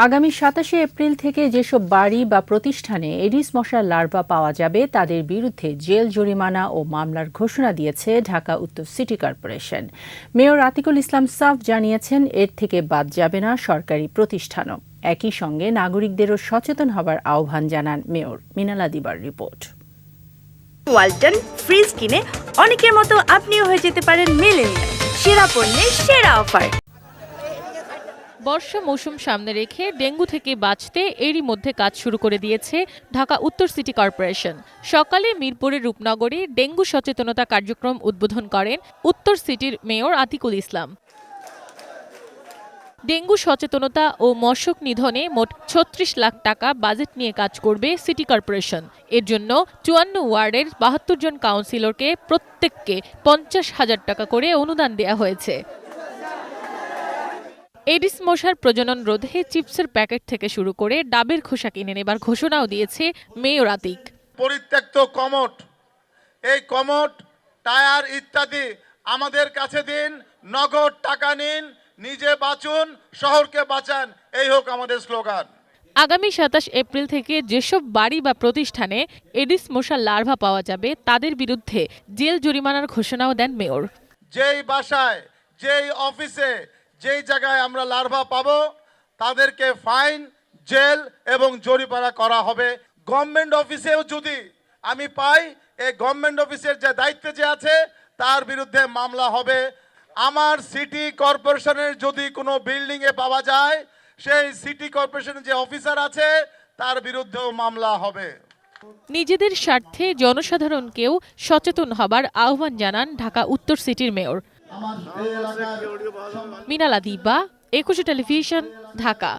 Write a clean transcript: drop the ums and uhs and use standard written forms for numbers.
আগামী ২৭শে এপ্রিল থেকে যেসব বাড়ি বা প্রতিষ্ঠানে এডিস মশার লার্ভা পাওয়া যাবে তাদের বিরুদ্ধে জেল জরিমানা ও মামলার ঘোষণা দিয়েছে ঢাকা উত্তর সিটি কর্পোরেশন। মেয়র আতিকুল ইসলাম সাফ জানিয়েছেন, এর থেকে বাদ যাবে না সরকারি প্রতিষ্ঠানও। একই সঙ্গে নাগরিকদেরও সচেতন হবার আহ্বান জানান মেয়র। মিনালা দিবার রিপোর্ট। ওয়ালটন ফ্রিজ কিনে অনেকের মতো আপনিও হয়ে যেতে পারেন মিলেনিয়াল। সেরা পণ্যের সেরা অফার। বর্ষা মৌসুম সামনে রেখে ডেঙ্গু থেকে বাঁচতে এরই মধ্যে কাজ শুরু করে দিয়েছে ঢাকা উত্তর সিটি কর্পোরেশন। সকালে মিরপুরের রূপনগরে ডেঙ্গু সচেতনতা কার্যক্রম উদ্বোধন করেন উত্তর সিটির মেয়র আতিকুল ইসলাম। ডেঙ্গু সচেতনতা ও মশক নিধনে মোট ৩৬ লাখ টাকা বাজেট নিয়ে কাজ করবে সিটি কর্পোরেশন। এর জন্য ৫৪ ওয়ার্ডের ৭২ জন কাউন্সিলরকে প্রত্যেককে ৫০,০০০ টাকা করে অনুদান দেওয়া হয়েছে। এডিস মশার প্রজনন রোধে চিপসের প্যাকেট থেকে শুরু করে ডাবের খোসা কিনে নেবার ঘোষণাও দিয়েছে মেয়র আতিক। পরিত্যক্ত কমোড, এই কমোড, টায়ার ইত্যাদি আমাদের কাছে দিন, নগদ টাকা নিন, নিজে বাঁচুন, শহরকে বাঁচান, এই হোক আমাদের স্লোগান। আগামী ২৭ এপ্রিল থেকে যেসব বাড়ি বা প্রতিষ্ঠানে এডিস মশার লার্ভা পাওয়া যাবে তাদের বিরুদ্ধে জেল জরিমানার ঘোষণাও দেন মেয়র। যেই বাসায়, যেই অফিসে, যেই জায়গায় আমরা লার্ভা পাবো তাদেরকে ফাইন, জেল এবং জরিমানা করা হবে। গভর্নমেন্ট অফিসেও যদি আমি পাই, এই গভর্নমেন্ট অফিসের যে দায়িত্বে যে আছে তার বিরুদ্ধে মামলা হবে। আমার সিটি কর্পোরেশনের যদি কোনো বিল্ডিংয়ে পাওয়া যায়, সেই সিটি কর্পোরেশনের যে অফিসার আছে তার বিরুদ্ধেও মামলা হবে। নিজেদের স্বার্থে জনসাধারণকেও সচেতন হবার আহ্বান জানান ঢাকা উত্তর সিটির মেয়র। মিনালা দিবা, একুশে টেলিভিশন, ঢাকা।